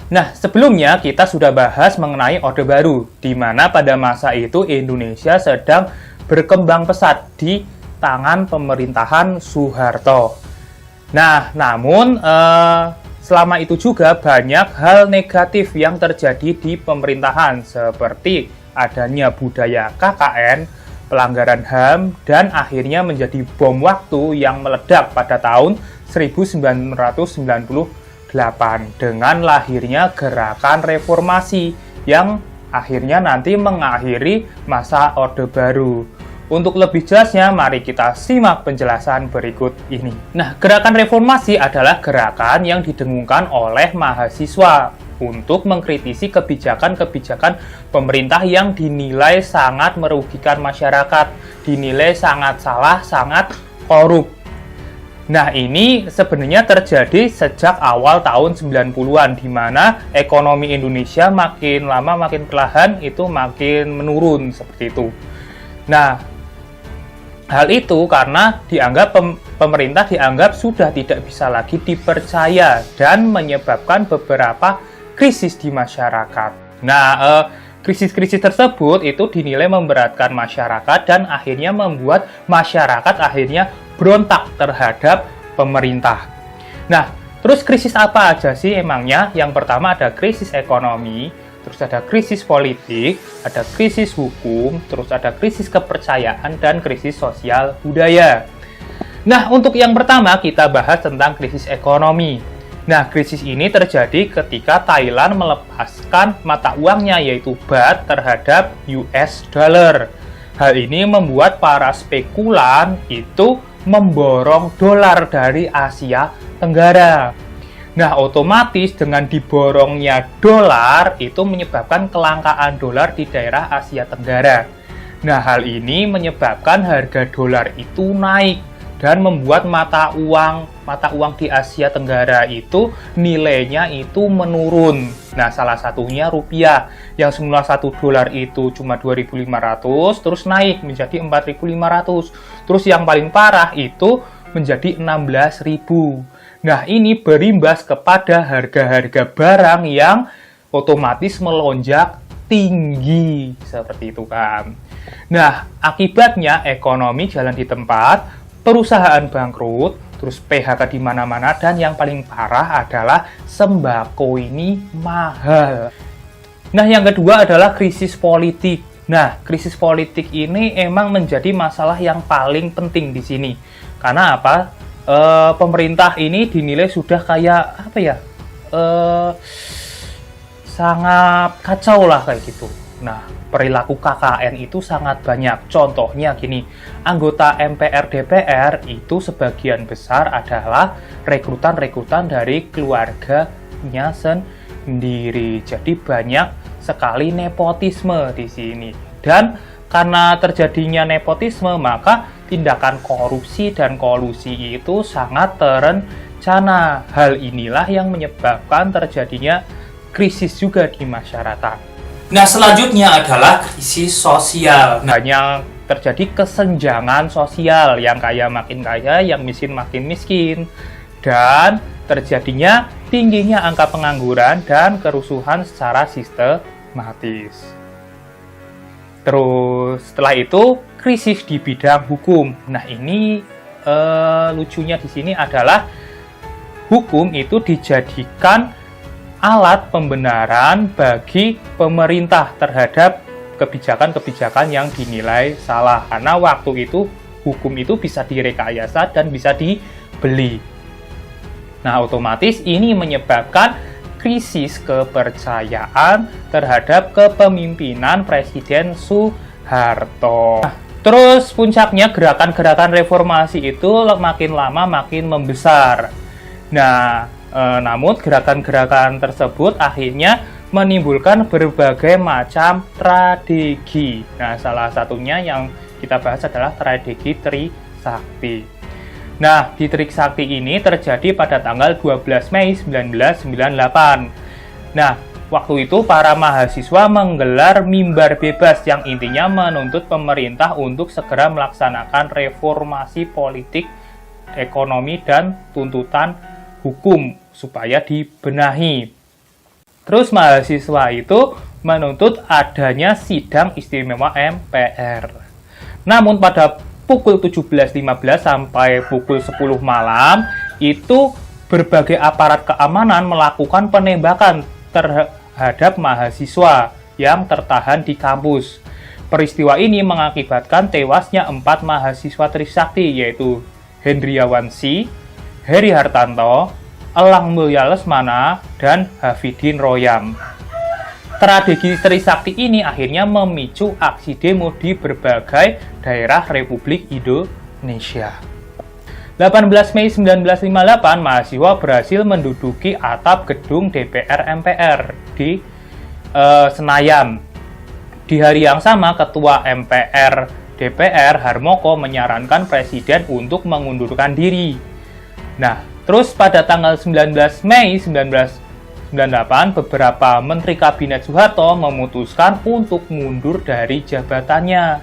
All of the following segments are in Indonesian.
Nah, sebelumnya kita sudah bahas mengenai Orde Baru, di mana pada masa itu Indonesia sedang berkembang pesat di tangan pemerintahan Soeharto. Nah, namun selama itu juga banyak hal negatif yang terjadi di pemerintahan, seperti adanya budaya KKN, pelanggaran HAM, dan akhirnya menjadi bom waktu yang meledak pada tahun 1998 dengan lahirnya gerakan reformasi yang akhirnya nanti mengakhiri masa Orde Baru. Untuk lebih jelasnya, mari kita simak penjelasan berikut ini. Nah, gerakan reformasi adalah gerakan yang didengungkan oleh mahasiswa untuk mengkritisi kebijakan-kebijakan pemerintah yang dinilai sangat merugikan masyarakat, dinilai sangat salah, sangat korup. Nah, ini sebenarnya terjadi sejak awal tahun 90-an, di mana ekonomi Indonesia makin lama makin perlahan itu makin menurun seperti itu. Nah, hal itu karena pemerintah dianggap sudah tidak bisa lagi dipercaya dan menyebabkan beberapa krisis di masyarakat. Nah, krisis-krisis tersebut itu dinilai memberatkan masyarakat dan akhirnya membuat masyarakat akhirnya berontak terhadap pemerintah. Nah, terus krisis apa aja sih emangnya? Yang pertama ada krisis ekonomi, terus ada krisis politik, ada krisis hukum, terus ada krisis kepercayaan, dan krisis sosial budaya. Nah, untuk yang pertama kita bahas tentang krisis ekonomi. Nah, krisis ini terjadi ketika Thailand melepaskan mata uangnya yaitu baht terhadap US dollar. Hal ini membuat para spekulan itu memborong dolar dari Asia Tenggara. Nah, otomatis dengan diborongnya dolar itu menyebabkan kelangkaan dolar di daerah Asia Tenggara. Nah, hal ini menyebabkan harga dolar itu naik dan membuat mata uang di Asia Tenggara itu nilainya itu menurun. Nah, salah satunya rupiah yang semula 1 dolar itu cuma 2.500 terus naik menjadi 4.500. Terus yang paling parah itu menjadi 16.000. Nah, ini berimbas kepada harga-harga barang yang otomatis melonjak tinggi seperti itu kan. Nah, akibatnya ekonomi jalan di tempat, perusahaan bangkrut, terus PHK di mana-mana, dan yang paling parah adalah sembako ini mahal. Nah, yang kedua adalah krisis politik. Nah, krisis politik ini emang menjadi masalah yang paling penting di sini. Karena apa? Pemerintah ini dinilai sudah kayak apa ya? Sangat kacau lah kayak gitu. Nah, perilaku KKN itu sangat banyak. Contohnya gini, anggota MPR DPR itu sebagian besar adalah rekrutan-rekrutan dari keluarganya sendiri. Jadi banyak sekali nepotisme di sini. Dan karena terjadinya nepotisme, maka tindakan korupsi dan kolusi itu sangat terencana. Hal inilah yang menyebabkan terjadinya krisis juga di masyarakat. Nah, selanjutnya adalah krisis sosial. Nah, yang terjadi kesenjangan sosial, yang kaya makin kaya, yang miskin makin miskin, dan terjadinya tingginya angka pengangguran dan kerusuhan secara sistematis. Terus setelah itu krisis di bidang hukum. Nah, ini lucunya di sini adalah hukum itu dijadikan alat pembenaran bagi pemerintah terhadap kebijakan-kebijakan yang dinilai salah. Karena waktu itu hukum itu bisa direkayasa dan bisa dibeli. Nah, otomatis ini menyebabkan krisis kepercayaan terhadap kepemimpinan Presiden Soeharto. Nah, terus puncaknya gerakan-gerakan reformasi itu makin lama makin membesar. Nah, namun gerakan-gerakan tersebut akhirnya menimbulkan berbagai macam strategi. Nah, salah satunya yang kita bahas adalah strategi Trisakti. Nah, di Trisakti ini terjadi pada tanggal 12 Mei 1998. Nah, waktu itu para mahasiswa menggelar mimbar bebas yang intinya menuntut pemerintah untuk segera melaksanakan reformasi politik, ekonomi, dan tuntutan hukum supaya dibenahi. Terus mahasiswa itu menuntut adanya sidang istimewa MPR. Namun pada pukul 17.15 sampai pukul 10 malam, itu berbagai aparat keamanan melakukan penembakan terhadap mahasiswa yang tertahan di kampus. Peristiwa ini mengakibatkan tewasnya 4 mahasiswa Trisakti, yaitu Hendriawan Si, Heri Hartanto, Elang Mulya Lesmana, dan Hafidin Royam. Tragedi Trisakti ini akhirnya memicu aksi demo di berbagai daerah Republik Indonesia. 18 Mei 1958, mahasiswa berhasil menduduki atap gedung DPR MPR di Senayan. Di hari yang sama, Ketua MPR DPR Harmoko menyarankan Presiden untuk mengundurkan diri. Nah, terus pada tanggal 19 Mei 1998, beberapa Menteri Kabinet Soeharto memutuskan untuk mundur dari jabatannya.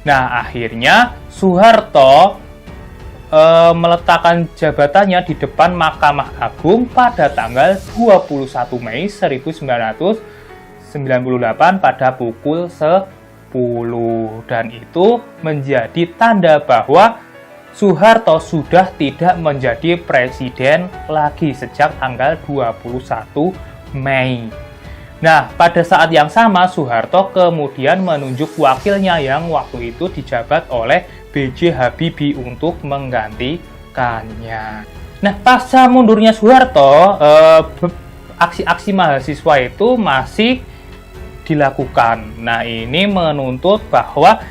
Nah, akhirnya Soeharto meletakkan jabatannya di depan Mahkamah Agung pada tanggal 21 Mei 1998 pada pukul 10. Dan itu menjadi tanda bahwa Soeharto sudah tidak menjadi presiden lagi sejak tanggal 21 Mei. Nah, pada saat yang sama Soeharto kemudian menunjuk wakilnya yang waktu itu dijabat oleh B.J. Habibie untuk menggantikannya. Nah, pasca mundurnya Soeharto, aksi-aksi mahasiswa itu masih dilakukan. Nah, ini menuntut bahwa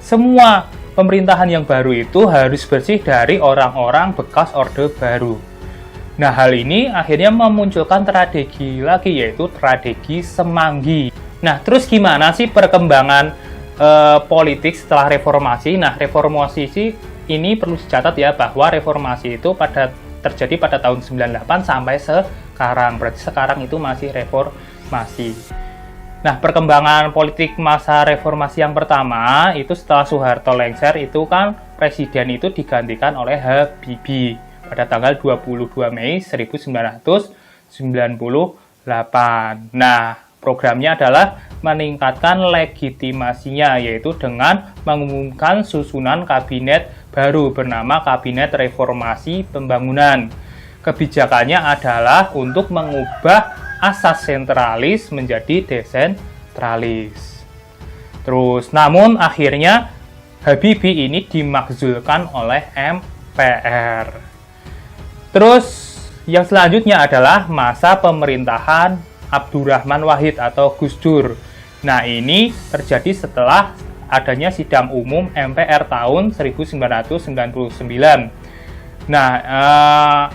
semua pemerintahan yang baru itu harus bersih dari orang-orang bekas Orde Baru. Nah, hal ini akhirnya memunculkan tragedi lagi, yaitu tragedi Semanggi. Nah, terus gimana sih perkembangan politik setelah reformasi? Nah, reformasi ini perlu dicatat ya, bahwa reformasi itu terjadi pada tahun 98 sampai sekarang. Berarti sekarang itu masih reformasi. Nah, perkembangan politik masa reformasi yang pertama itu setelah Soeharto lengser, itu kan presiden itu digantikan oleh Habibie pada tanggal 22 Mei 1998. Nah, programnya adalah meningkatkan legitimasinya, yaitu dengan mengumumkan susunan kabinet baru bernama Kabinet Reformasi Pembangunan. Kebijakannya adalah untuk mengubah asas sentralis menjadi desentralis. Terus, namun akhirnya Habibie ini dimakzulkan oleh MPR. Terus, yang selanjutnya adalah masa pemerintahan Abdurrahman Wahid atau Gus Dur. Nah, ini terjadi setelah adanya sidang umum MPR tahun 1999. Nah,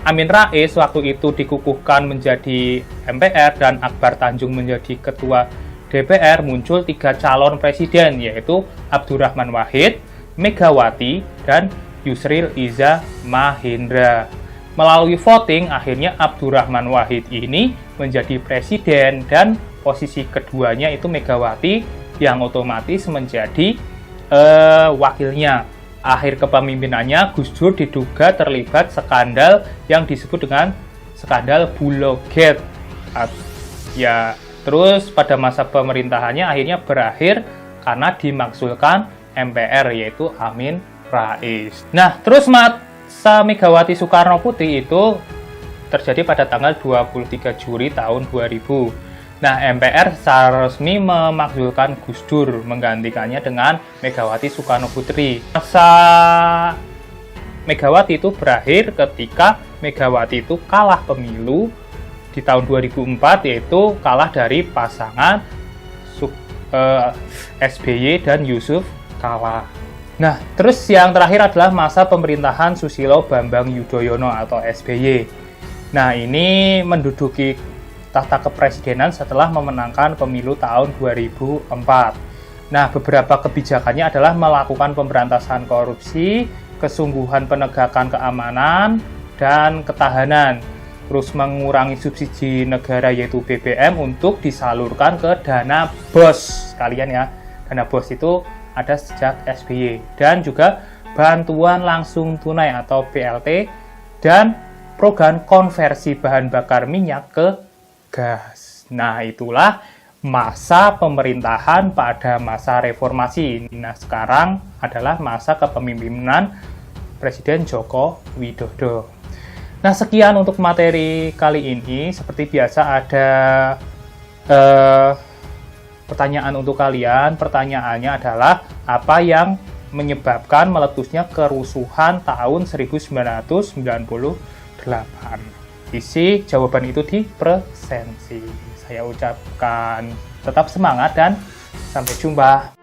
Amin Rais waktu itu dikukuhkan menjadi MPR dan Akbar Tanjung menjadi ketua DPR. Muncul 3 calon presiden, yaitu Abdurrahman Wahid, Megawati, dan Yusril Iza Mahendra. Melalui voting, akhirnya Abdurrahman Wahid ini menjadi presiden dan posisi keduanya itu Megawati yang otomatis menjadi wakilnya. Akhir kepemimpinannya, Gus Dur diduga terlibat skandal yang disebut dengan skandal Bulogate. Ya, terus pada masa pemerintahannya akhirnya berakhir karena dimakzulkan MPR, yaitu Amin Rais. Nah, terus masa Megawati Soekarno Putri itu terjadi pada tanggal 23 Juli tahun 2000. Nah, MPR secara resmi memakzulkan Gus Dur, menggantikannya dengan Megawati Soekarno Putri. Masa Megawati itu berakhir ketika Megawati itu kalah pemilu di tahun 2004, yaitu kalah dari pasangan SBY dan Yusuf Kala. Nah, terus yang terakhir adalah masa pemerintahan Susilo Bambang Yudhoyono atau SBY. Nah, ini menduduki tahta kepresidenan setelah memenangkan pemilu tahun 2004. Nah, beberapa kebijakannya adalah melakukan pemberantasan korupsi, kesungguhan penegakan keamanan, dan ketahanan. Terus mengurangi subsidi negara yaitu BBM untuk disalurkan ke dana BOS. Kalian ya, dana BOS itu ada sejak SBY. Dan juga bantuan langsung tunai atau BLT, dan program konversi bahan bakar minyak ke gas. Nah, itulah masa pemerintahan pada masa reformasi. Nah, sekarang adalah masa kepemimpinan Presiden Joko Widodo. Nah, sekian untuk materi kali ini. Seperti biasa ada pertanyaan untuk kalian. Pertanyaannya adalah, apa yang menyebabkan meletusnya kerusuhan tahun 1998? Isi jawaban itu di presensi. Saya ucapkan tetap semangat dan sampai jumpa.